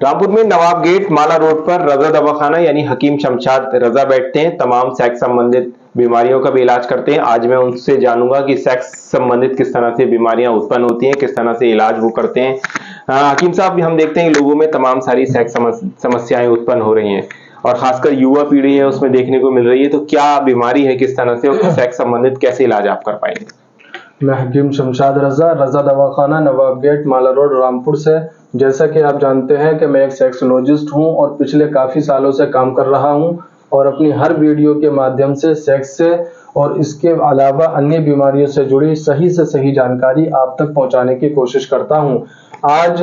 रामपुर में नवाब गेट माला रोड पर रजा दवाखाना यानी हकीम शमशाद रजा बैठते हैं। तमाम सेक्स संबंधित बीमारियों का भी इलाज करते हैं। आज मैं उनसे जानूंगा कि सेक्स संबंधित किस तरह से बीमारियां उत्पन्न होती हैं, किस तरह से इलाज वो करते हैं। हकीम साहब, हम देखते हैं कि लोगों में तमाम सारी सेक्स समस्याएं उत्पन्न हो रही हैं और खासकर युवा पीढ़ी है उसमें देखने को मिल रही है। तो क्या बीमारी है, किस तरह से और सेक्स संबंधित कैसे इलाज आप कर पाएंगे? मैं हकीम शमशाद रजा दवाखाना नवाब गेट माला रोड रामपुर से। जैसा कि आप जानते हैं कि मैं एक सेक्सोलॉजिस्ट हूं और पिछले काफ़ी सालों से काम कर रहा हूं और अपनी हर वीडियो के माध्यम से सेक्स से और इसके अलावा अन्य बीमारियों से जुड़ी सही से सही जानकारी आप तक पहुंचाने की कोशिश करता हूं। आज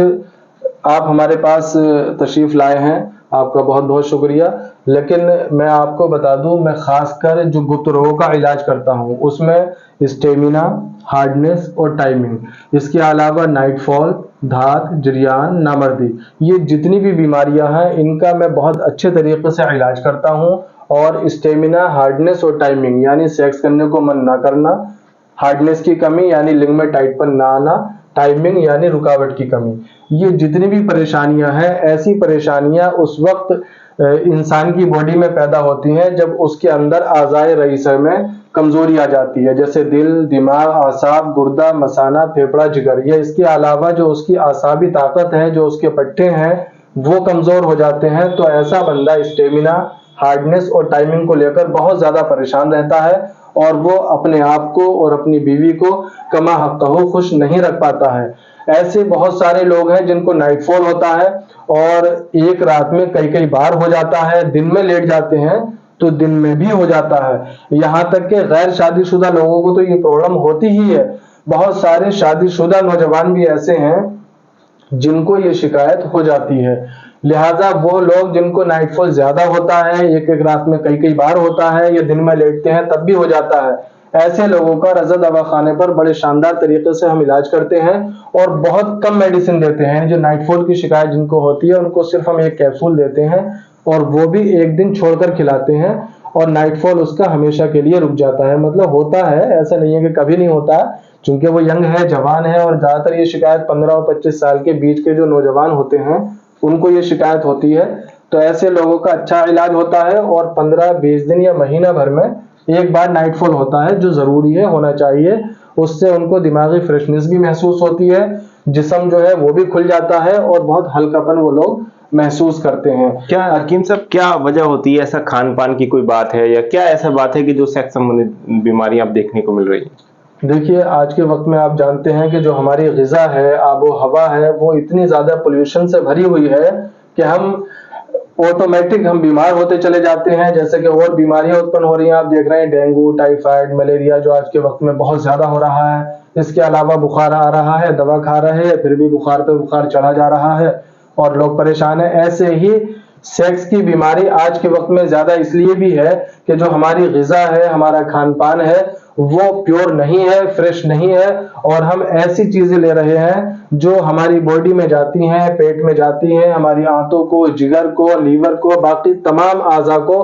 आप हमारे पास तशरीफ़ लाए हैं, आपका बहुत बहुत शुक्रिया। लेकिन मैं आपको बता दूं, मैं खासकर जो गुप्त रोगों का इलाज करता हूं उसमें स्टेमिना, हार्डनेस और टाइमिंग, इसके अलावा नाइटफॉल, धात, जरियान, नामर्दी, ये जितनी भी बीमारियां हैं इनका मैं बहुत अच्छे तरीके से इलाज करता हूं। और स्टेमिना, हार्डनेस और टाइमिंग यानी सेक्स करने को मन ना करना, हार्डनेस की कमी यानी लिंग में टाइटपन ना आना, टाइमिंग यानी रुकावट की कमी, ये जितनी भी परेशानियां हैं ऐसी परेशानियां उस वक्त इंसान की बॉडी में पैदा होती हैं जब उसके अंदर आज़ाए रईसा में कमजोरी आ जाती है, जैसे दिल, दिमाग, आसाब, गुर्दा, मसाना, फेफड़ा, जिगर। ये इसके अलावा जो उसकी आसाबी ताकत है, जो उसके पट्टे हैं वो कमजोर हो जाते हैं। तो ऐसा बंदा स्टेमिना, हार्डनेस और टाइमिंग को लेकर बहुत ज्यादा परेशान रहता है और वो अपने आप को और अपनी बीवी को कमा हफ्ता खुश नहीं रख पाता है। ऐसे बहुत सारे लोग हैं जिनको नाइटफॉल होता है और एक रात में कई कई बार हो जाता है। दिन में लेट जाते हैं तो दिन में भी हो जाता है। यहाँ तक कि गैर शादीशुदा लोगों को तो ये प्रॉब्लम होती ही है। बहुत सारे शादीशुदा नौजवान भी ऐसे हैं जिनको ये शिकायत हो जाती है। लिहाजा वो लोग जिनको नाइटफॉल ज्यादा होता है, एक एक रात में कई कई बार होता है, या दिन में लेटते हैं तब भी हो जाता है, ऐसे लोगों का रजा दवाखाने पर बड़े शानदार तरीके से हम इलाज करते हैं और बहुत कम मेडिसिन देते हैं। जो नाइटफॉल की शिकायत जिनको होती है उनको सिर्फ हम एक कैप्सूल देते हैं और वो भी एक दिन छोड़कर खिलाते हैं और नाइटफॉल उसका हमेशा के लिए रुक जाता है। मतलब होता है, ऐसा नहीं है कि कभी नहीं होता, चूंकि वो यंग है, जवान है और ज्यादातर ये शिकायत 15 और 25 साल के बीच के जो नौजवान होते हैं उनको ये शिकायत होती है। तो ऐसे लोगों का अच्छा इलाज होता है और 15-20 दिन या महीना भर में एक बार नाइटफॉल होता है जो जरूरी है, होना चाहिए। उससे उनको दिमागी फ्रेशनेस भी महसूस होती है, जिस्म जो है वो भी खुल जाता है और बहुत हल्कापन वो लोग महसूस करते हैं। क्या हकीम साहब, क्या वजह होती है? ऐसा खान पान की कोई बात है या क्या ऐसा बात है कि जो सेक्स संबंधित बीमारियां आप देखने को मिल रही है? देखिए, आज के वक्त में आप जानते हैं कि जो हमारी ग़िज़ा है, आबो हवा है, वो इतनी ज़्यादा पोल्यूशन से भरी हुई है कि हम ऑटोमेटिक हम बीमार होते चले जाते हैं। जैसे कि और बीमारियां उत्पन्न हो रही हैं, आप देख रहे हैं डेंगू, टाइफाइड, मलेरिया जो आज के वक्त में बहुत ज़्यादा हो रहा है। इसके अलावा बुखार आ रहा है, दवा खा रहे हैं फिर भी बुखार पे बुखार चढ़ा जा रहा है और लोग परेशान हैं। ऐसे ही सेक्स की बीमारी आज के वक्त में ज्यादा इसलिए भी है कि जो हमारी ग़िज़ा है, हमारा खान पान है, वो प्योर नहीं है, फ्रेश नहीं है और हम ऐसी चीजें ले रहे हैं जो हमारी बॉडी में जाती हैं, पेट में जाती हैं, हमारी आंतों को, जिगर को, लीवर को, बाकी तमाम आज़ा को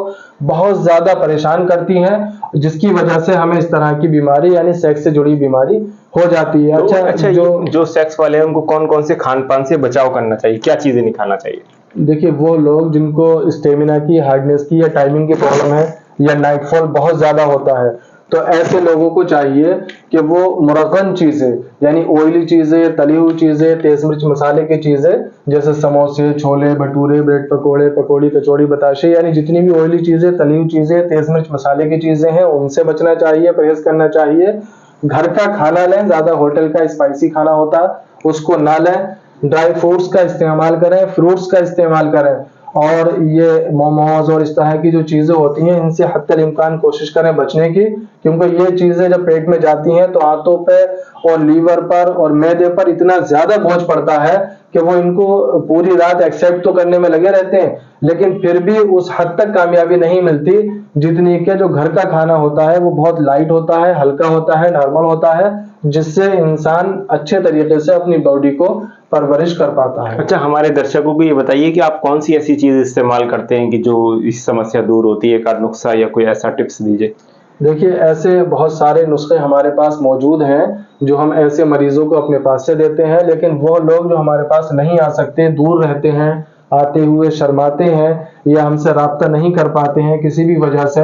बहुत ज्यादा परेशान करती हैं, जिसकी वजह से हमें इस तरह की बीमारी यानी सेक्स से जुड़ी बीमारी हो जाती है। अच्छा, जो सेक्स वाले हैं उनको कौन कौन से खान पान से बचाव करना चाहिए, क्या चीजें नहीं खाना चाहिए? देखिए, वो लोग जिनको स्टेमिना की, हार्डनेस की या टाइमिंग की प्रॉब्लम है या नाइटफॉल बहुत ज्यादा होता है, तो ऐसे लोगों को चाहिए कि वो मुरगन चीजें यानी ऑयली चीजें, तली हुई चीजें, तेज मिर्च मसाले की चीजें जैसे समोसे, छोले भटूरे, ब्रेड पकोड़े, पकौड़ी, कचौड़ी, बताशे, यानी जितनी भी ऑयली चीजें, तली हुई चीजें, तेज मिर्च मसाले की चीजें हैं उनसे बचना चाहिए, परहेज करना चाहिए। घर का खाना लें, ज्यादा होटल का स्पाइसी खाना होता है उसको ना लें। ड्राई फ्रूट्स का इस्तेमाल करें, फ्रूट्स का इस्तेमाल करें और ये मोमोज और इस तरह की जो चीजें होती हैं इनसे हद तक इम्कान कोशिश करें बचने की, क्योंकि ये चीजें जब पेट में जाती हैं तो आंतों पे और लीवर पर और मैदे पर इतना ज्यादा बोझ पड़ता है कि वो इनको पूरी रात एक्सेप्ट तो करने में लगे रहते हैं, लेकिन फिर भी उस हद तक कामयाबी नहीं मिलती जितनी कि जो घर का खाना होता है वो बहुत लाइट होता है, हल्का होता है, नॉर्मल होता है, जिससे इंसान अच्छे तरीके से अपनी बॉडी को परवरिश कर पाता है। अच्छा, हमारे दर्शकों को ये बताइए कि आप कौन सी ऐसी चीज इस्तेमाल करते हैं कि जो इस समस्या दूर होती है? एक आध नुस्खा या कोई ऐसा टिप्स दीजिए। देखिए, ऐसे बहुत सारे नुस्खे हमारे पास मौजूद हैं जो हम ऐसे मरीजों को अपने पास से देते हैं, लेकिन वो लोग जो हमारे पास नहीं आ सकते, दूर रहते हैं, आते हुए शर्माते हैं या हमसे राब्ता नहीं कर पाते हैं किसी भी वजह से,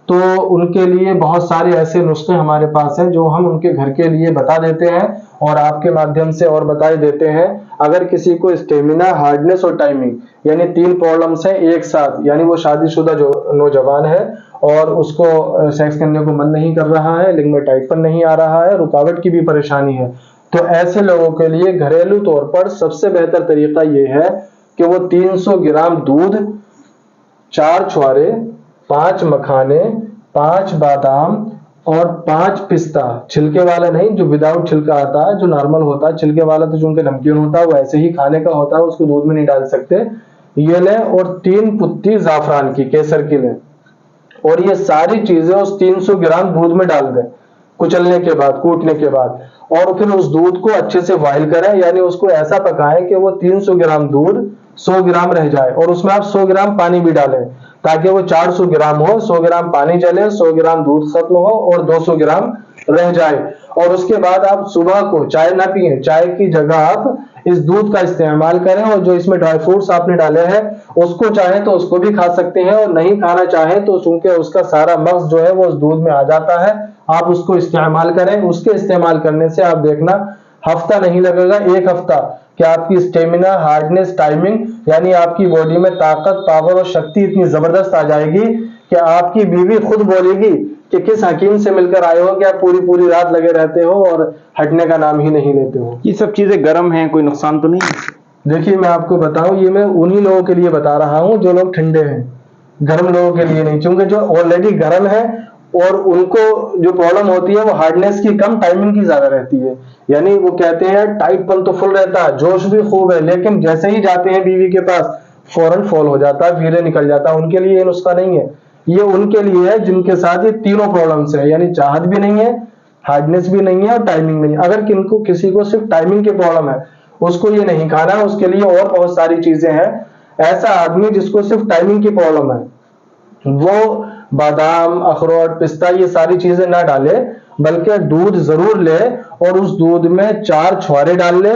तो उनके लिए बहुत सारे ऐसे नुस्खे हमारे पास हैं जो हम उनके घर के लिए बता देते हैं और आपके माध्यम से और बताए देते हैं। अगर किसी को स्टेमिना, हार्डनेस और टाइमिंग यानी 3 प्रॉब्लम्स हैं एक साथ, यानी वो शादीशुदा जो नौजवान है और उसको सेक्स करने को मन नहीं कर रहा है, लिंग में टाइटपन नहीं आ रहा है, रुकावट की भी परेशानी है, तो ऐसे लोगों के लिए घरेलू तौर पर सबसे बेहतर तरीका ये है कि वो 300 ग्राम दूध, 4 छुहारे, 5 मखाने, 5 बादाम और 5 पिस्ता, छिलके वाला नहीं, जो विदाउट छिलका आता है, जो नॉर्मल होता है, छिलके वाला तो चूंकि नमकीन होता है वो ऐसे ही खाने का होता है, उसको दूध में नहीं डाल सकते, ये लें। और 3 पुत्ती जाफरान की, केसर की लें, और ये सारी चीजें उस 300 ग्राम दूध में डाल दें कुचलने के बाद, कूटने के बाद, और फिर उस दूध को अच्छे से बॉयल करें, यानी उसको ऐसा पकाएं कि वो 300 ग्राम दूध 100 ग्राम रह जाए, और उसमें आप 100 ग्राम पानी भी डालें ताकि वो 400 ग्राम हो, 100 ग्राम पानी चले, 100 ग्राम दूध खत्म हो और 200 ग्राम रह जाए। और उसके बाद आप सुबह को चाय ना पिए, चाय की जगह आप इस दूध का इस्तेमाल करें, और जो इसमें ड्राई फ्रूट्स आपने डाले हैं उसको चाहे तो उसको भी खा सकते हैं, और नहीं खाना चाहे तो चूंकि उसका सारा मग्ज जो है वो उस दूध में आ जाता है, आप उसको इस्तेमाल करें। उसके इस्तेमाल करने से आप देखना हफ्ता नहीं लगेगा, 1 हफ्ता कि आपकी स्टेमिना, हार्डनेस, टाइमिंग यानी आपकी बॉडी में ताकत, पावर और शक्ति इतनी जबरदस्त आ जाएगी कि आपकी बीवी खुद बोलेगी कि किस हकीम से मिलकर आए हो कि आप पूरी पूरी रात लगे रहते हो और हटने का नाम ही नहीं लेते हो। ये सब चीजें गर्म हैं, कोई नुकसान तो नहीं? देखिए मैं आपको बताऊं, ये मैं उन्हीं लोगों के लिए बता रहा हूं जो लोग ठंडे हैं, गर्म लोगों के लिए नहीं, क्योंकि जो ऑलरेडी गर्म है और उनको जो प्रॉब्लम होती है वो हार्डनेस की कम, टाइमिंग की ज्यादा रहती है। यानी वो कहते हैं टाइटपन तो फुल रहता है, जोश भी खूब है, लेकिन जैसे ही जाते हैं बीवी के पास फौरन फॉल हो जाता है, वीर्य निकल जाता है। उनके लिए ये नुस्खा नहीं है, ये उनके लिए है जिनके साथ ये तीनों प्रॉब्लम्स है, यानी चाहत भी नहीं है, हार्डनेस भी नहीं है और टाइमिंग नहीं है। अगर किनको किसी को सिर्फ टाइमिंग की प्रॉब्लम है, उसको ये नहीं खाना, उसके लिए और बहुत सारी चीजें हैं। ऐसा आदमी जिसको सिर्फ टाइमिंग की प्रॉब्लम है वो बादाम, अखरोट, पिस्ता ये सारी चीजें ना डाले, बल्कि दूध जरूर ले और उस दूध में 4 छुहारे डाल ले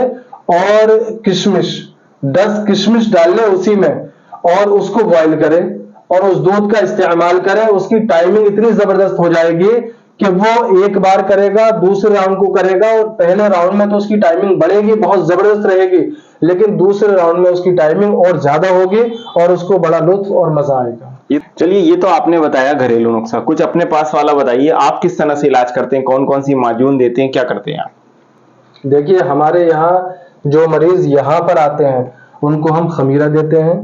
और किशमिश, 10 किशमिश डाल ले उसी में, और उसको बॉईल करे और उस दूध का इस्तेमाल करें। उसकी टाइमिंग इतनी जबरदस्त हो जाएगी कि वो एक बार करेगा, दूसरे राउंड को करेगा, और पहले राउंड में तो उसकी टाइमिंग बढ़ेगी, बहुत जबरदस्त रहेगी, लेकिन दूसरे राउंड में उसकी टाइमिंग और ज्यादा होगी और उसको बड़ा लुत्फ और मजा आएगा। चलिए, ये तो आपने बताया घरेलू नुस्खा, कुछ अपने पास वाला बताइए, आप किस तरह से इलाज करते हैं, कौन कौन सी माजून देते हैं, क्या करते हैं आप? देखिए हमारे यहाँ जो मरीज यहाँ पर आते हैं उनको हम खमीरा देते हैं,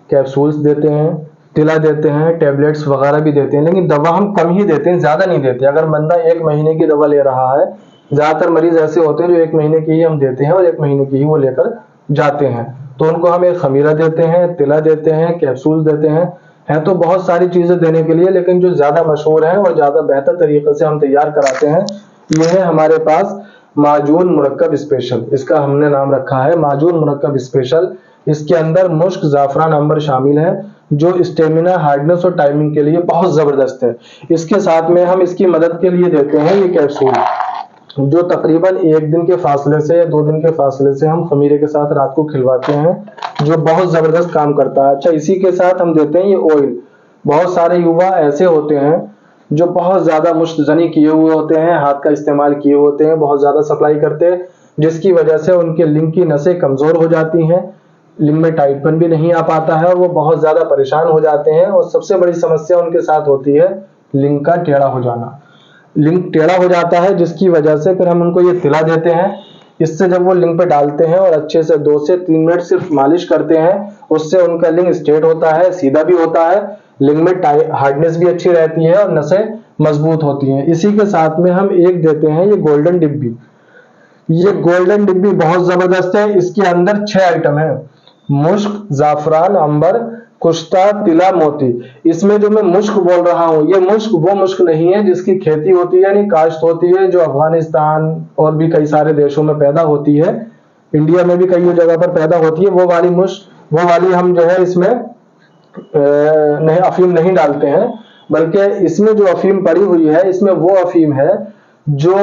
कैप्सूल्स देते हैं, तिला देते हैं, टेबलेट्स वगैरह भी देते हैं, लेकिन दवा हम कम ही देते हैं, ज्यादा नहीं देते। अगर बंदा 1 महीने की दवा ले रहा है, ज्यादातर मरीज ऐसे होते हैं जो 1 महीने की ही हम देते हैं और 1 महीने की ही वो लेकर जाते हैं, तो उनको हम एक खमीरा देते हैं, तिला देते हैं, कैप्सूल देते हैं तो बहुत सारी चीजें देने के लिए, लेकिन जो ज्यादा मशहूर है और ज्यादा बेहतर तरीके से हम तैयार कराते हैं ये है हमारे पास माजून मुरक्कब स्पेशल। इसका हमने नाम रखा है माजून मुरक्कब स्पेशल। इसके अंदर मुश्क, जाफरान, अंबर शामिल है जो स्टेमिना, हार्डनेस और टाइमिंग के लिए बहुत जबरदस्त है। इसके साथ में हम इसकी मदद के लिए देते हैं ये कैप्सूल, जो तकरीबन 1 दिन के फासले से या 2 दिन के फासले से हम खमीरे के साथ रात को खिलवाते हैं, जो बहुत जबरदस्त काम करता है। अच्छा, इसी के साथ हम देते हैं ये ऑयल। बहुत सारे युवा ऐसे होते हैं जो बहुत ज्यादा मुश्तजनी किए हुए होते हैं, हाथ का इस्तेमाल किए होते हैं, बहुत ज्यादा सप्लाई करते हैं, जिसकी वजह से उनके लिंग की नसें कमजोर हो जाती हैं, लिंग में टाइटपन भी नहीं आ पाता है और वो बहुत ज्यादा परेशान हो जाते हैं। और सबसे बड़ी समस्या उनके साथ होती है लिंग का टेढ़ा हो जाना। लिंग टेढ़ा हो जाता है जिसकी वजह से फिर हम उनको ये तिला देते हैं। इससे जब वो लिंग पे डालते हैं और अच्छे से 2 से 3 मिनट सिर्फ मालिश करते हैं, उससे उनका लिंग स्ट्रेट होता है, सीधा भी होता है, लिंग में हार्डनेस भी अच्छी रहती है और नसें मजबूत होती हैं। इसी के साथ में हम एक देते हैं ये गोल्डन डिब्बी। ये गोल्डन डिब्बी बहुत जबरदस्त है। इसके अंदर 6 आइटम है, मुश्क, जाफरान, अंबर, कुश्ता, तिला, मोती। इसमें जो मैं मुश्क बोल रहा हूँ, ये मुश्क वो मुश्क नहीं है जिसकी खेती होती है यानी काश्त होती है, जो अफगानिस्तान और भी कई सारे देशों में पैदा होती है, इंडिया में भी कई जगह पर पैदा होती है। वो वाली मुश्क, वो वाली हम जो है इसमें नहीं, अफीम नहीं डालते हैं, बल्कि इसमें जो अफीम पड़ी हुई है, इसमें वो अफीम है जो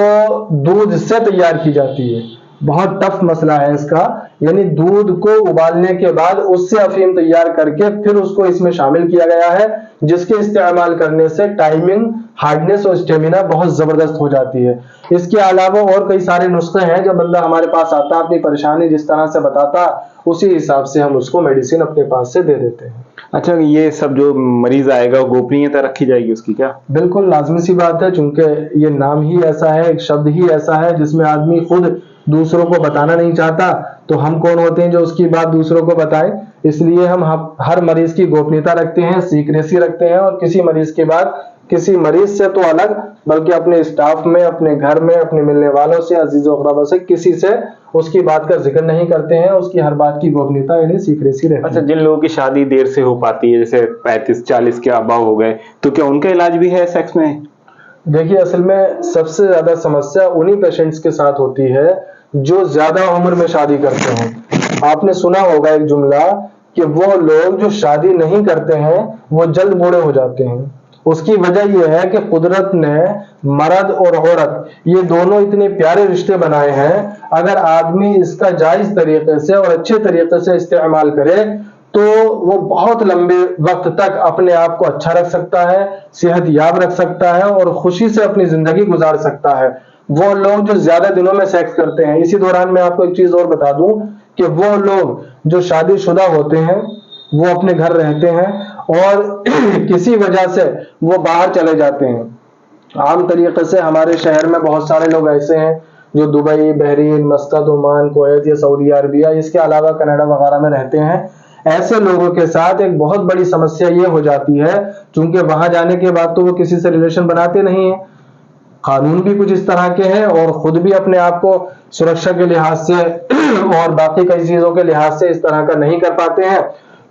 दूध से तैयार की जाती है। बहुत टफ मसला है इसका। यानी दूध को उबालने के बाद उससे अफीम तैयार करके फिर उसको इसमें शामिल किया गया है, जिसके इस्तेमाल करने से टाइमिंग, हार्डनेस और स्टेमिना बहुत जबरदस्त हो जाती है। इसके अलावा और कई सारे नुस्खे हैं। जब बंदा हमारे पास आता है, अपनी परेशानी जिस तरह से बताता, उसी हिसाब से हम उसको मेडिसिन अपने पास से दे देते हैं। अच्छा, ये सब जो मरीज आएगा गोपनीयता रखी जाएगी उसकी क्या? बिल्कुल लाजमी सी बात है, चूंकि ये नाम ही ऐसा है, एक शब्द ही ऐसा है जिसमें आदमी खुद दूसरों को बताना नहीं चाहता, तो हम कौन होते हैं जो उसकी बात दूसरों को बताएं। इसलिए हम हर मरीज की गोपनीयता रखते हैं, सीक्रेसी रखते हैं, और किसी मरीज की बात किसी मरीज से तो अलग, बल्कि अपने स्टाफ में, अपने घर में, अपने मिलने वालों से, अजीज अकराबा से, किसी से उसकी बात का जिक्र नहीं करते हैं। उसकी हर बात की गोपनीयता यानी सीक्रेसी रहती है। अच्छा, जिन लोगों की शादी देर से हो पाती है, जैसे 35-40 के अबाव हो गए, तो क्या उनका इलाज भी है सेक्स में? देखिए, असल में सबसे ज्यादा समस्या उन्हीं पेशेंट्स के साथ होती है जो ज्यादा उम्र में शादी करते हैं। आपने सुना होगा एक जुमला कि वो लोग जो शादी नहीं करते हैं वो जल्द बूढ़े हो जाते हैं। उसकी वजह यह है कि कुदरत ने मर्द और औरत ये दोनों इतने प्यारे रिश्ते बनाए हैं, अगर आदमी इसका जायज तरीके से और अच्छे तरीके से इस्तेमाल करे तो वो बहुत लंबे वक्त तक अपने आप को अच्छा रख सकता है, सेहत याब रख सकता है और खुशी से अपनी जिंदगी गुजार सकता है। वो लोग जो ज्यादा दिनों में सेक्स करते हैं, इसी दौरान मैं आपको एक चीज और बता दूं कि वो लोग जो शादीशुदा होते हैं वो अपने घर रहते हैं और किसी वजह से वो बाहर चले जाते हैं। आम तरीके से हमारे शहर में बहुत सारे लोग ऐसे हैं जो दुबई, बहरीन, मस्कत, ओमान, कुवैत या सऊदी अरबिया, इसके अलावा कनाडा वगैरह में रहते हैं। ऐसे लोगों के साथ एक बहुत बड़ी समस्या ये हो जाती है, क्योंकि वहां जाने के बाद तो वो किसी से रिलेशन बनाते नहीं है, कानून भी कुछ इस तरह के हैं और खुद भी अपने आप को सुरक्षा के लिहाज से और बाकी कई चीजों के लिहाज से इस तरह का नहीं कर पाते हैं।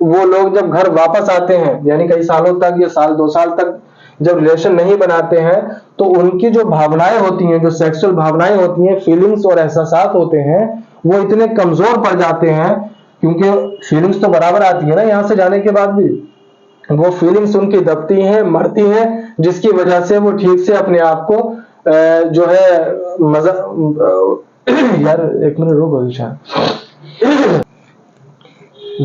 वो लोग जब घर वापस आते हैं, यानी कई सालों तक, ये साल 2 साल तक जब रिलेशन नहीं बनाते हैं, तो उनकी जो भावनाएं होती हैं, जो सेक्सुअल भावनाएं होती हैं, फीलिंग्स और एहसास होते हैं, वो इतने कमजोर पड़ जाते हैं, क्योंकि फीलिंग्स तो बराबर आती है ना यहाँ से जाने के बाद भी, वो फीलिंग्स उनकी दबती हैं, मरती हैं, जिसकी वजह से वो ठीक से अपने आप को जो है मजा यार एक मिनट रुको ईशान।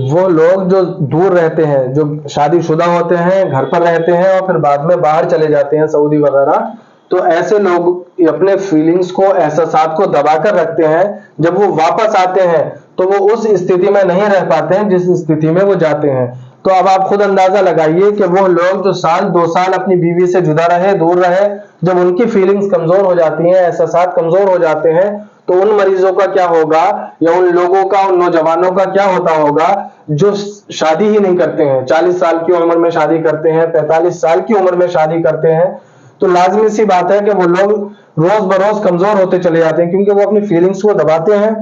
वो लोग जो दूर रहते हैं, जो शादीशुदा होते हैं, घर पर रहते हैं और फिर बाद में बाहर चले जाते हैं सऊदी वगैरह, तो ऐसे लोग अपने फीलिंग्स को, एहसासात को दबा कर रखते हैं। जब वो वापस आते हैं तो वो उस स्थिति में नहीं रह पाते हैं जिस स्थिति में वो जाते हैं। तो अब आप खुद अंदाजा लगाइए कि वो लोग जो साल 2 साल अपनी बीवी से जुदा रहे, दूर रहे, जब उनकी फीलिंग्स कमजोर हो जाती हैं, एहसासात कमजोर हो जाते हैं, तो उन मरीजों का क्या होगा, या उन लोगों का, उन नौजवानों का क्या होता होगा जो शादी ही नहीं करते हैं, 40 साल की उम्र में शादी करते हैं, 45 साल की उम्र में शादी करते हैं। तो लाजमी सी बात है कि वो लोग रोज बरोज कमजोर होते चले जाते हैं, क्योंकि वो अपनी फीलिंग्स को दबाते हैं,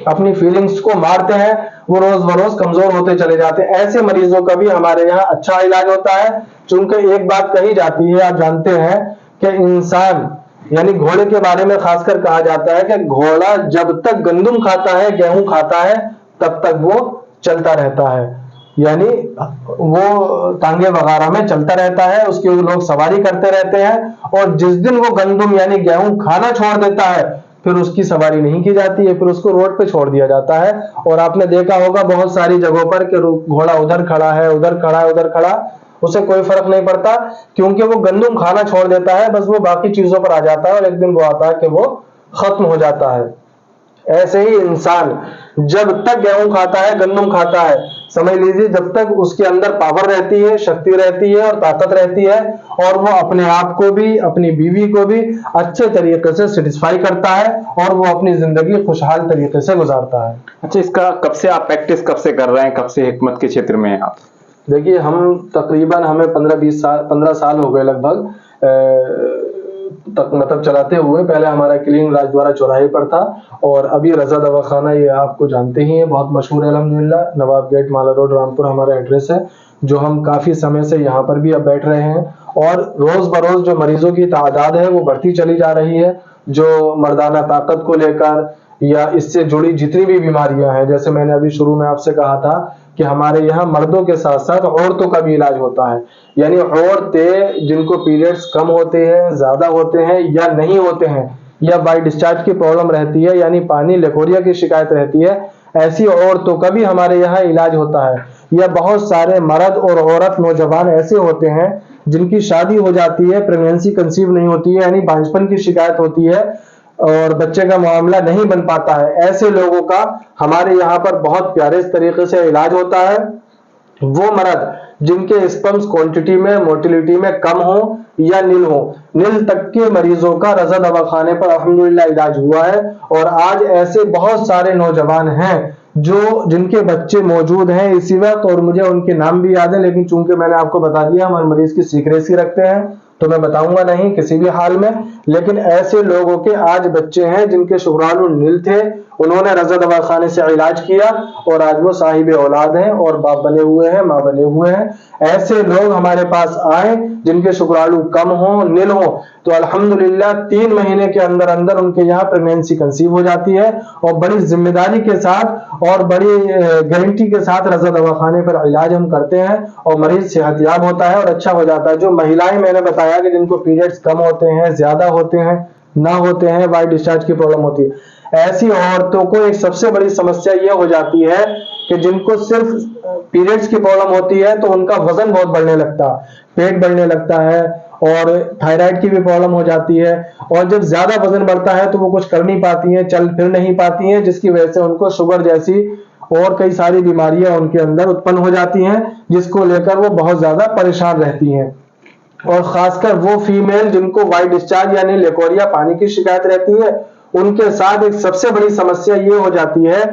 अपनी फीलिंग्स को मारते हैं, वो रोज बरोज कमजोर होते चले जाते हैं। ऐसे मरीजों का भी हमारे यहाँ अच्छा इलाज होता है। चूंकि एक बात कही जाती है, आप जानते हैं कि इंसान यानी घोड़े के बारे में खासकर कहा जाता है कि घोड़ा जब तक गंदुम खाता है, गेहूं खाता है, तब तक वो चलता रहता है, यानी वो टांगे वगैरह में चलता रहता है, उसके लोग सवारी करते रहते हैं। और जिस दिन वो गंदुम यानी गेहूं खाना छोड़ देता है, फिर उसकी सवारी नहीं की जाती है, फिर उसको रोड पे छोड़ दिया जाता है। और आपने देखा होगा बहुत सारी जगहों पर कि घोड़ा उधर खड़ा है, उधर खड़ा है, उधर खड़ा, उसे कोई फर्क नहीं पड़ता, क्योंकि वो गंदुम खाना छोड़ देता है, बस वो बाकी चीजों पर आ जाता है और एक दिन वो आता है कि वो खत्म हो जाता है। ऐसे ही इंसान जब तक गेहूं खाता है, गंदुम खाता है, समझ लीजिए जब तक उसके अंदर पावर रहती है, शक्ति रहती है और ताकत रहती है, और वो अपने आप को भी, अपनी बीवी को भी अच्छे तरीके से सेटिस्फाई करता है और वो अपनी जिंदगी खुशहाल तरीके से गुजारता है। अच्छा, इसका कब से आप प्रैक्टिस कब से कर रहे हैं, कब से हिकमत के क्षेत्र में हैं आप? देखिए, हम तकरीबन हमें 15 साल हो गए लगभग तक मतलब चलाते हुए। पहले हमारा क्लिनिक राजद्वारा चौराहे पर था और अभी रजा दवाखाना, ये आपको जानते ही हैं, बहुत मशहूर है अल्हम्दुलिल्लाह, नवाब गेट, माला रोड, रामपुर हमारा एड्रेस है, जो हम काफी समय से यहाँ पर भी अब बैठ रहे हैं। और रोज बरोज जो मरीजों की तादाद है वो बढ़ती चली जा रही है, जो मर्दाना ताकत को लेकर या इससे जुड़ी जितनी भी बीमारियां हैं। जैसे मैंने अभी शुरू में आपसे कहा था कि हमारे यहाँ मर्दों के साथ साथ औरतों का भी इलाज होता है, यानी औरतें जिनको पीरियड्स कम होते हैं, ज्यादा होते हैं या नहीं होते हैं, या वाइट डिस्चार्ज की प्रॉब्लम रहती है, यानी पानी लेकोरिया की शिकायत रहती है, ऐसी औरतों का भी हमारे यहाँ इलाज होता है। या बहुत सारे मर्द और औरत नौजवान ऐसे होते हैं जिनकी शादी हो जाती है, प्रेगनेंसी कंसीव नहीं होती है, यानी बांझपन की शिकायत होती है और बच्चे का मामला नहीं बन पाता है। ऐसे लोगों का हमारे यहाँ पर बहुत प्यारे तरीके से इलाज होता है। वो मर्द जिनके स्पर्म्स क्वांटिटी में, मोटिलिटी में कम हो या नील हो, नील तक के मरीजों का रजा दवाखाने पर अल्हम्दुलिल्लाह इलाज हुआ है। और आज ऐसे बहुत सारे नौजवान हैं जो जिनके बच्चे मौजूद हैं इसी वक्त, और मुझे उनके नाम भी याद है, लेकिन चूंकि मैंने आपको बता दिया हमारे मरीज की सीक्रेसी रखते हैं तो मैं बताऊंगा नहीं किसी भी हाल में। लेकिन ऐसे लोगों के आज बच्चे हैं जिनके शुक्राणु नील थे, उन्होंने रजा दवाखाने से इलाज किया और आज वो साहिब औलाद हैं और बाप बने हुए हैं, माँ बने हुए हैं। ऐसे लोग हमारे पास आए जिनके शुक्राणु कम हो, नील हो, तो अल्हम्दुलिल्लाह 3 महीने के अंदर अंदर उनके यहाँ प्रेगनेंसी कंसीव हो जाती है और बड़ी जिम्मेदारी के साथ और बड़ी गारंटी के साथ रजा दवाखाने पर इलाज हम करते हैं और मरीज सेहतयाब होता है और अच्छा हो जाता है। जो महिलाएं मैंने बताया कि जिनको पीरियड्स कम होते हैं, ज्यादा होते हैं, ना होते हैं, वाइट डिस्चार्ज की प्रॉब्लम होती है, ऐसी औरतों को एक सबसे बड़ी समस्या यह हो जाती है कि जिनको सिर्फ पीरियड्स की प्रॉब्लम होती है तो उनका वजन बहुत बढ़ने लगता है, पेट बढ़ने लगता है और थायराइड की भी प्रॉब्लम हो जाती है। और जब ज्यादा वजन बढ़ता है तो वो कुछ कर नहीं पाती हैं, चल फिर नहीं पाती हैं, जिसकी वजह से उनको शुगर जैसी और कई सारी बीमारियां उनके अंदर उत्पन्न हो जाती हैं, जिसको लेकर वो बहुत ज्यादा परेशान रहती हैं। और खासकर वो फीमेल जिनको वाइट डिस्चार्ज यानी लेकोरिया पानी की शिकायत रहती है, उनके साथ एक सबसे बड़ी समस्या ये हो जाती है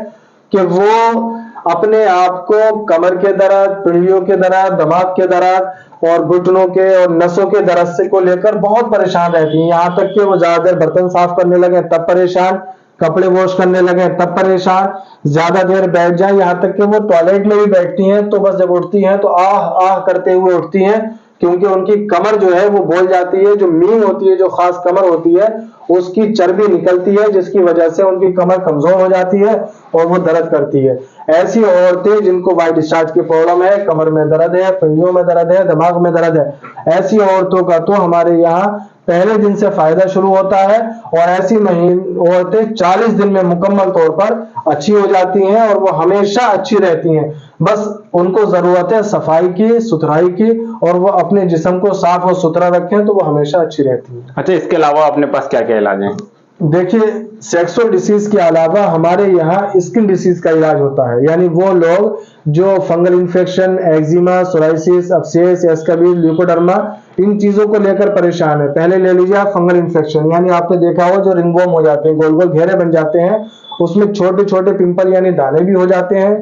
कि वो अपने आप को कमर के दर्द, पीढ़ियों के दर्द, दिमाग के दर्द और घुटनों के और नसों के दर्द से को लेकर बहुत परेशान रहती हैं। यहाँ तक कि वो ज्यादा देर बर्तन साफ करने लगे तब परेशान, कपड़े वॉश करने लगे तब परेशान, ज्यादा देर बैठ जाए, यहाँ तक कि वो टॉयलेट में भी बैठती हैं तो बस जब उठती हैं तो आह आह करते हुए उठती हैं, क्योंकि उनकी कमर जो है वो बोल जाती है। जो मीन होती है, जो खास कमर होती है, उसकी चर्बी निकलती है, जिसकी वजह से उनकी कमर कमजोर हो जाती है और वो दर्द करती है। ऐसी औरतें जिनको वाइट डिस्चार्ज की प्रॉब्लम है, कमर में दर्द है, पीढ़ियों में दर्द है, दिमाग में दर्द है, ऐसी औरतों का तो हमारे यहाँ पहले दिन से फायदा शुरू होता है और ऐसी औरतें 40 दिन में मुकम्मल तौर पर अच्छी हो जाती हैं और वो हमेशा अच्छी रहती हैं। बस उनको जरूरत है सफाई की, सुथराई की, और वो अपने जिस्म को साफ और सुथरा रखें तो वो हमेशा अच्छी रहती है। अच्छा, इसके अलावा अपने पास क्या क्या इलाज है? देखिए, सेक्सुअल डिसीज के अलावा हमारे यहाँ स्किन डिसीज का इलाज होता है, यानी वो लोग जो fungal infection, eczema, psoriasis, abscess, एस्केबिल, ल्यूकोडर्मा, इन चीजों को लेकर परेशान है। पहले ले लीजिए आप फंगल इन्फेक्शन, यानी आपने देखा हो जो रिंगवर्म हो जाते हैं, गोल गोल घेरे बन जाते हैं, उसमें छोटे छोटे पिंपल यानी दाने भी हो जाते हैं,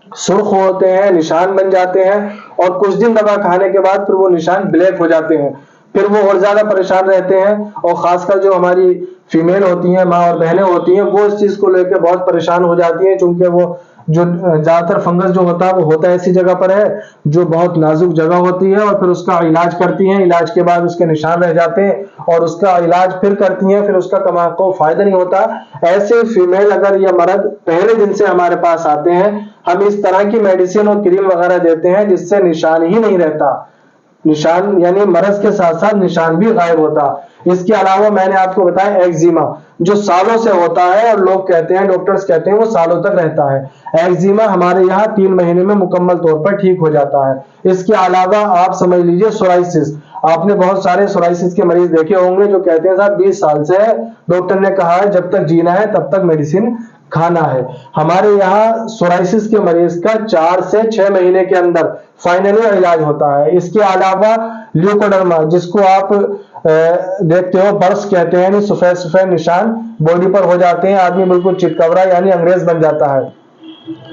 सुर्ख होते हैं, निशान बन जाते हैं और कुछ दिन दवा खाने के बाद फिर वो निशान ब्लैक हो जाते हैं, फिर वो और ज्यादा परेशान रहते हैं। और खासकर जो हमारी फीमेल होती हैं, माँ और बहनें होती हैं, वो इस चीज को लेकर बहुत परेशान हो जाती हैं, क्योंकि वो जो ज्यादातर फंगस जो होता है वो होता है ऐसी जगह पर है जो बहुत नाजुक जगह होती है, और फिर उसका इलाज करती हैं, इलाज के बाद उसके निशान रह जाते हैं और उसका इलाज फिर करती हैं, फिर उसका को फायदा नहीं होता। ऐसे फीमेल अगर या मर्द पहले दिन से हमारे पास आते हैं, हम इस तरह की मेडिसिन और क्रीम वगैरह देते हैं जिससे निशान ही नहीं रहता, निशान यानी मरज के साथ साथ निशान भी गायब होता। इसके अलावा मैंने आपको बताया एक्जिमा जो सालों से होता है और लोग कहते हैं, डॉक्टर्स कहते हैं वो सालों तक रहता है। एक्जिमा हमारे यहाँ 3 महीने में मुकम्मल तौर पर ठीक हो जाता है। इसके अलावा आप समझ लीजिए सोराइसिस, आपने बहुत सारे सोराइसिस के मरीज देखे होंगे जो कहते हैं साहब 20 साल से डॉक्टर ने कहा है जब तक जीना है तब तक मेडिसिन खाना है। हमारे यहाँ सोराइसिस के मरीज का 4 से 6 महीने के अंदर फाइनली इलाज होता है। इसके अलावा ल्यूकोडर्मा जिसको आप देखते हो बर्स कहते हैं, यानी सफेद सफेद निशान बॉडी पर हो जाते हैं, आदमी बिल्कुल चितकबरा यानी अंग्रेज बन जाता है।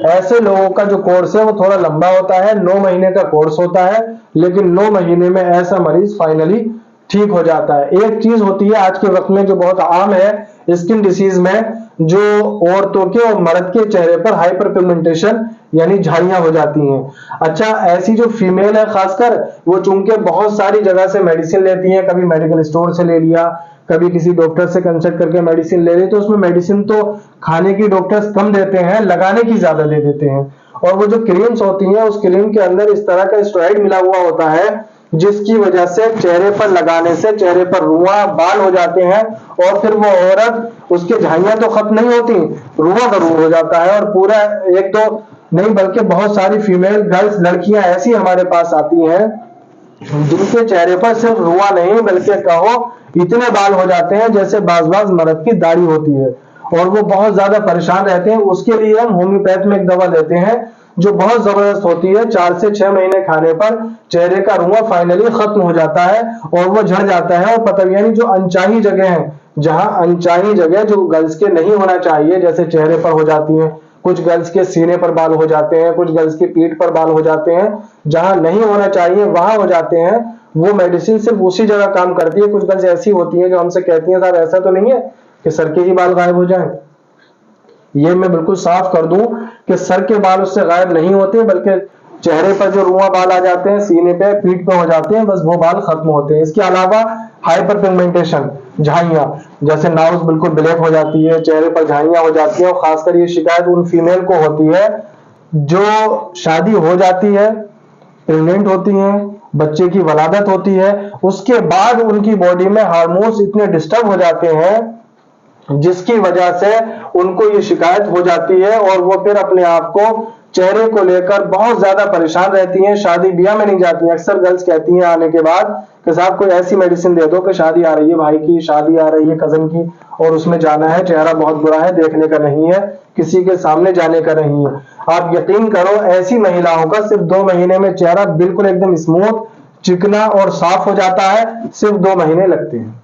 ऐसे लोगों का जो कोर्स है वो थोड़ा लंबा होता है, 9 महीने का कोर्स होता है, लेकिन 9 महीने में ऐसा मरीज फाइनली ठीक हो जाता है। एक चीज होती है आज के वक्त में जो बहुत आम है स्किन डिसीज में, जो औरतों के और मर्द के चेहरे पर हाइपर पिगमेंटेशन यानी झाड़ियां हो जाती हैं। अच्छा, ऐसी जो फीमेल है खासकर वो चूंकि बहुत सारी जगह से मेडिसिन लेती हैं, कभी मेडिकल स्टोर से ले लिया, कभी किसी डॉक्टर से कंसल्ट करके मेडिसिन ले ली, तो उसमें मेडिसिन तो खाने की डॉक्टर्स कम देते हैं, लगाने की ज्यादा दे देते हैं। और वो जो क्रीम्स होती हैं उस क्रीम के अंदर इस तरह का स्टेरॉइड मिला हुआ होता है जिसकी वजह से चेहरे पर लगाने से चेहरे पर रुआं बाल हो जाते हैं और फिर वो औरत उसके झाइयां तो खत्म नहीं होती, रुआं का रूप हो जाता है। और पूरा एक तो नहीं बल्कि बहुत सारी फीमेल गर्ल्स लड़कियां ऐसी हमारे पास आती हैं जिनके चेहरे पर सिर्फ रुआं नहीं बल्कि कहो इतने बाल हो जाते हैं जैसे बाज मर्द की दाढ़ी होती है, और वो बहुत ज्यादा परेशान रहते हैं। उसके लिए हम होम्योपैथ में एक दवा देते हैं जो बहुत जबरदस्त होती है। 4 से 6 महीने खाने पर चेहरे का रुआं फाइनली खत्म हो जाता है और वो झड़ जाता है। और पता यानी जो अनचाही जगह है, जहां अनचाही जगह जो गर्ल्स के नहीं होना चाहिए, जैसे चेहरे पर हो जाती है, कुछ गर्ल्स के सीने पर बाल हो जाते हैं, कुछ गर्ल्स की पीठ पर बाल हो जाते हैं, जहां नहीं होना चाहिए वहां हो जाते हैं, वो मेडिसिन सिर्फ उसी जगह काम करती है। कुछ गर्ल्स ऐसी होती हैं जो हमसे कहती हैं साहब ऐसा तो नहीं है कि सर के ही बाल गायब हो जाएं। ये मैं बिल्कुल साफ कर दूं कि सर के बाल उससे गायब नहीं होते, बल्कि चेहरे पर जो रुआं बाल आ जाते हैं, सीने पे पीठ पे हो जाते हैं, बस वो बाल खत्म होते हैं। इसके अलावा हाइपर पिगमेंटेशन, झाइयां, जैसे नाउज बिल्कुल ब्लैक हो जाती है, चेहरे पर झाइयां हो जाती है। और खासकर ये शिकायत उन फीमेल को होती है जो शादी हो जाती है, प्रेग्नेंट होती हैं, बच्चे की वलादत होती है, उसके बाद उनकी बॉडी में हार्मोन्स इतने डिस्टर्ब हो जाते हैं जिसकी वजह से उनको ये शिकायत हो जाती है और वो फिर अपने आप को चेहरे को लेकर बहुत ज्यादा परेशान रहती हैं। शादी ब्याह में नहीं जाती हैं। अक्सर गर्ल्स कहती हैं आने के बाद कि साहब कोई ऐसी मेडिसिन दे दो कि शादी आ रही है, भाई की शादी आ रही है, कजन की, और उसमें जाना है, चेहरा बहुत बुरा है, देखने का नहीं है, किसी के सामने जाने का नहीं है। आप यकीन करो ऐसी महिलाओं का सिर्फ 2 महीने में चेहरा बिल्कुल एकदम स्मूथ, चिकना और साफ हो जाता है। सिर्फ 2 महीने लगते हैं।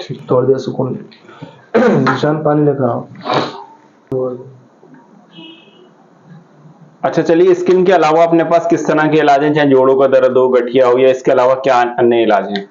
ठीक, थोड़ी देर सुकून निशान पानी लेकर आओ। अच्छा चलिए, स्किन के अलावा अपने पास किस तरह के इलाज हैं, चाहे जोड़ों का दर्द हो, गठिया हो, या इसके अलावा क्या अन्य इलाज हैं?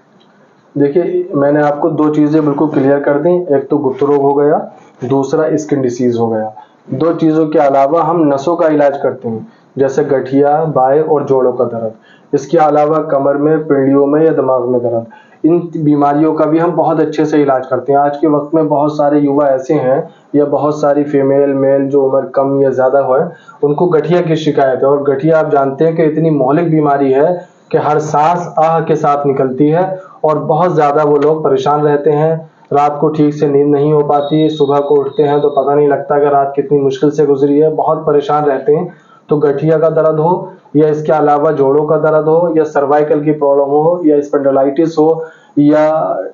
देखिए मैंने आपको 2 चीजें बिल्कुल क्लियर कर दी। एक तो गुप्त रोग हो गया, दूसरा स्किन डिसीज हो गया। 2 चीजों के अलावा हम नसों का इलाज करते हैं, जैसे गठिया, बाएं और जोड़ों का दर्द। इसके अलावा कमर में, पिंडियों में या दिमाग में दर्द, इन बीमारियों का भी हम बहुत अच्छे से इलाज करते हैं। आज के वक्त में बहुत सारे युवा ऐसे हैं या बहुत सारी फीमेल मेल जो उम्र कम या ज्यादा हो, उनको गठिया की शिकायत है। और गठिया आप जानते हैं कि इतनी मौलिक बीमारी है कि हर सांस आह के साथ निकलती है और बहुत ज्यादा वो लोग परेशान रहते हैं। रात को ठीक से नींद नहीं हो पाती, सुबह को उठते हैं तो पता नहीं लगता कि रात कितनी मुश्किल से गुजरी है, बहुत परेशान रहते हैं। तो गठिया का दर्द हो या इसके अलावा जोड़ों का दर्द हो या सर्वाइकल की प्रॉब्लम हो या स्पॉन्डिलाइटिस हो या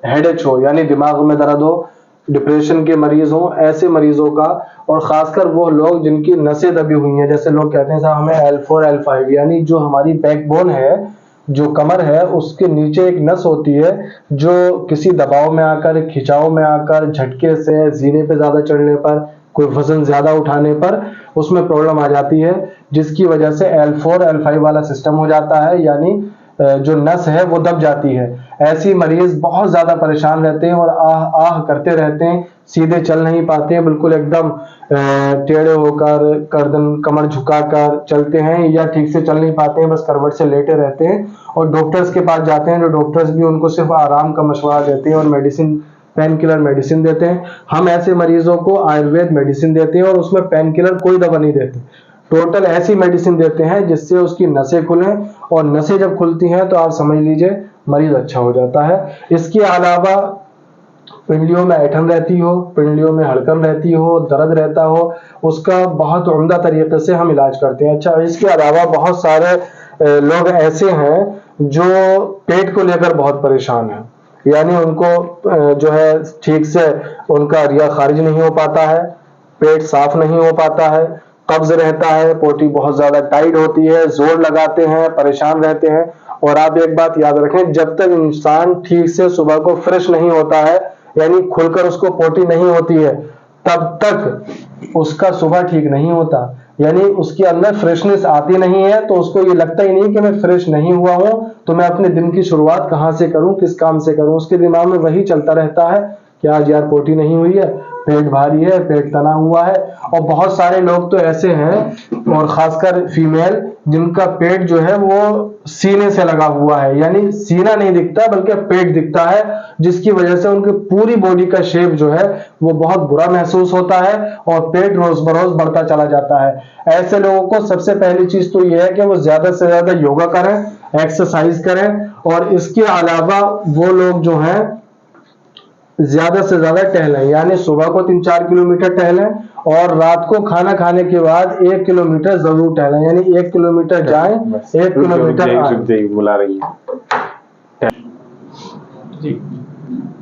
हेडेक हो यानी दिमाग में दर्द हो, डिप्रेशन के मरीज हो, ऐसे मरीजों का, और खासकर वो लोग जिनकी नसें दबी हुई हैं, जैसे लोग कहते हैं साहब हमें L4 L5 यानी जो हमारी बैकबोन है, जो कमर है, उसके नीचे एक नस होती है जो किसी दबाव में आकर, खिंचाव में आकर, झटके से, जीने पे ज्यादा चढ़ने पर, कोई वजन ज्यादा उठाने पर उसमें प्रॉब्लम आ जाती है, जिसकी वजह से L4 L5 वाला सिस्टम हो जाता है, यानी जो नस है वो दब जाती है। ऐसी मरीज बहुत ज्यादा परेशान रहते हैं और आह आह करते रहते हैं, सीधे चल नहीं पाते हैं, बिल्कुल एकदम टेढ़े होकर, गर्दन कमर झुकाकर चलते हैं या ठीक से चल नहीं पाते हैं, बस करवट से लेटे रहते हैं। और डॉक्टर्स के पास जाते हैं, जो डॉक्टर्स भी उनको सिर्फ आराम का मशवरा देते हैं और मेडिसिन, पेन किलर मेडिसिन देते हैं। हम ऐसे मरीजों को आयुर्वेद मेडिसिन देते हैं और उसमें पेन किलर कोई दवा नहीं देते, टोटल ऐसी मेडिसिन देते हैं जिससे उसकी नसें खुलें, और नसें जब खुलती हैं तो आप समझ लीजिए मरीज अच्छा हो जाता है। इसके अलावा पिंडलियों में ऐठन रहती हो, पिंडलियों में हड़कन रहती हो, दर्द रहता हो, उसका बहुत उम्दा तरीके से हम इलाज करते हैं। अच्छा, इसके अलावा बहुत सारे लोग ऐसे हैं जो पेट को लेकर बहुत परेशान हैं, यानी उनको जो है ठीक से उनका रिया खारिज नहीं हो पाता है, पेट साफ नहीं हो पाता है, कब्ज रहता है, पोटी बहुत ज्यादा टाइट होती है, जोर लगाते हैं, परेशान रहते हैं। और आप एक बात याद रखें, जब तक इंसान ठीक से सुबह को फ्रेश नहीं होता है, यानी खुलकर उसको पोटी नहीं होती है, तब तक उसका सुबह ठीक नहीं होता, यानी उसके अंदर फ्रेशनेस आती नहीं है, तो उसको ये लगता ही नहीं कि मैं फ्रेश नहीं हुआ हूं, तो मैं अपने दिन की शुरुआत कहां से करूं, किस काम से करूं। उसके दिमाग में वही चलता रहता है कि आज यार पोटी नहीं हुई है, पेट भारी है, पेट तना हुआ है। और बहुत सारे लोग तो ऐसे हैं, और खासकर फीमेल, जिनका पेट जो है वो सीने से लगा हुआ है, यानी सीना नहीं दिखता बल्कि पेट दिखता है, जिसकी वजह से उनकी पूरी बॉडी का शेप जो है वो बहुत बुरा महसूस होता है और पेट रोज बरोज बढ़ता चला जाता है। ऐसे लोगों को सबसे पहली चीज तो यह है कि वो ज्यादा से ज्यादा योगा करें, एक्सरसाइज करें, और इसके अलावा वो लोग जो हैं ज्यादा से ज्यादा टहलें, यानी सुबह को 3-4 किलोमीटर टहलें और रात को खाना खाने के बाद 1 किलोमीटर जरूर टहलें, यानी 1 किलोमीटर जाएं, 1 किलोमीटर आएं। बुला रही है जी।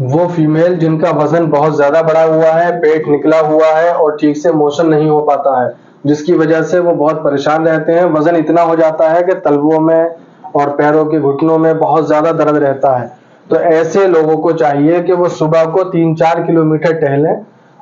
वो फीमेल जिनका वजन बहुत ज्यादा बढ़ा हुआ है, पेट निकला हुआ है और ठीक से मोशन नहीं हो पाता है, जिसकी वजह से वो बहुत परेशान रहते हैं। वजन इतना हो जाता है कि तलवों में और पैरों के घुटनों में बहुत ज्यादा दर्द रहता है। तो ऐसे लोगों को चाहिए कि वो सुबह को 3-4 किलोमीटर टहलें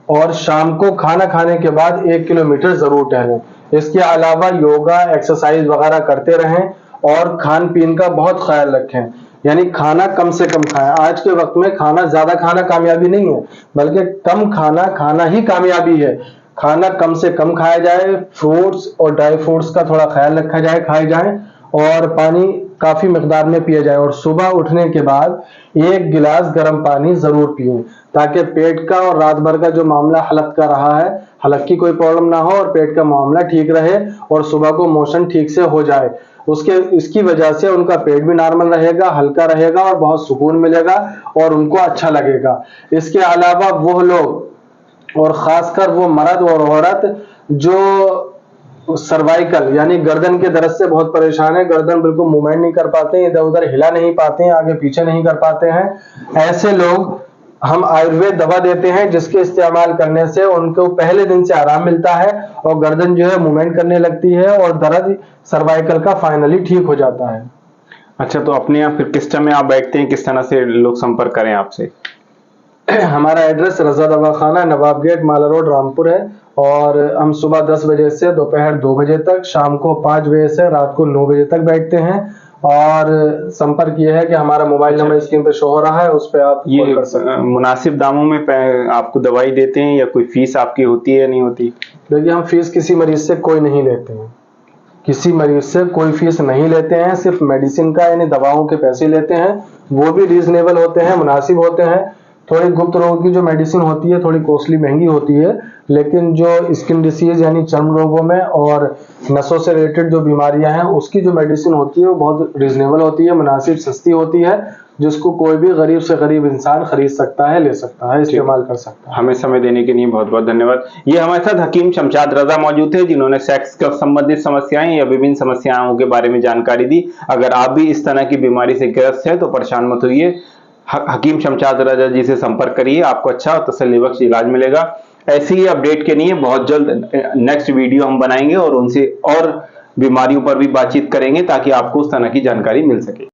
और शाम को खाना खाने के बाद 1 किलोमीटर जरूर टहलें। इसके अलावा योगा, एक्सरसाइज वगैरह करते रहें और खान पीन का बहुत ख्याल रखें, यानी खाना कम से कम खाएं। आज के वक्त में खाना ज्यादा खाना कामयाबी नहीं है, बल्कि कम खाना खाना ही कामयाबी है। खाना कम से कम खाया जाए, फ्रूट्स और ड्राई फ्रूट्स का थोड़ा ख्याल रखा जाए, खाए जाए, और पानी काफी मिकदार में पिया जाए। और सुबह उठने के बाद 1 गिलास गर्म पानी जरूर पिए, ताकि पेट का और रात भर का जो मामला हलक का रहा है, हलक की कोई प्रॉब्लम ना हो और पेट का मामला ठीक रहे और सुबह को मोशन ठीक से हो जाए। इसकी वजह से उनका पेट भी नॉर्मल रहेगा, हल्का रहेगा और बहुत सुकून मिलेगा और उनको अच्छा लगेगा। इसके अलावा वो लोग, और खासकर वो मर्द और औरत जो सर्वाइकल यानी गर्दन के दर्द से बहुत परेशान है, गर्दन बिल्कुल मूवमेंट नहीं कर पाते, इधर उधर हिला नहीं पाते हैं, आगे पीछे नहीं कर पाते हैं, ऐसे लोग हम आयुर्वेद दवा देते हैं, जिसके इस्तेमाल करने से उनको पहले दिन से आराम मिलता है और गर्दन जो है मूवमेंट करने लगती है और दर्द सर्वाइकल का फाइनली ठीक हो जाता है। अच्छा, तो अपने यहाँ फिर किस टाइम में आप बैठते हैं, किस तरह से लोग संपर्क करें आपसे? हमारा एड्रेस रजा दवाखाना, नवाब गेट, माला रोड, रामपुर है, और हम सुबह 10 बजे से दोपहर 2 बजे तक, शाम को 5 बजे से रात को 9 बजे तक बैठते हैं। और संपर्क ये है कि हमारा मोबाइल नंबर स्क्रीन पे शो हो रहा है, उस पे आप कॉल कर सकते हैं। मुनासिब दामों में आपको दवाई देते हैं या कोई फीस आपकी होती है या नहीं होती? देखिए, हम फीस किसी मरीज से कोई नहीं लेते हैं, किसी मरीज से कोई फीस नहीं लेते हैं, सिर्फ मेडिसिन का यानी दवाओं के पैसे लेते हैं, वो भी रीजनेबल होते हैं, मुनासिब होते हैं। थोड़ी गुप्त रोगों की जो मेडिसिन होती है थोड़ी कॉस्टली महंगी होती है, लेकिन जो स्किन डिसीज यानी चर्म रोगों में और नसों से रिलेटेड जो बीमारियां हैं उसकी जो मेडिसिन होती है वो बहुत रीजनेबल होती है, मुनासिब, सस्ती होती है, जिसको कोई भी गरीब से गरीब इंसान खरीद सकता है, ले सकता है, इस्तेमाल कर सकता है। हमें समय देने के लिए बहुत बहुत धन्यवाद। ये हमारे साथ हकीम शमशाद रजा मौजूद थे, जिन्होंने सेक्स का संबंधित समस्याएं या विभिन्न समस्याओं के बारे में जानकारी दी। अगर आप भी इस तरह की बीमारी से ग्रस्त है तो परेशान मत होइए, हकीम शमशाद रजा जी से संपर्क करिए, आपको अच्छा और तसल्लीबख्श इलाज मिलेगा। ऐसी ही अपडेट के लिए बहुत जल्द नेक्स्ट वीडियो हम बनाएंगे और उनसे और बीमारियों पर भी बातचीत करेंगे, ताकि आपको उस तरह की जानकारी मिल सके।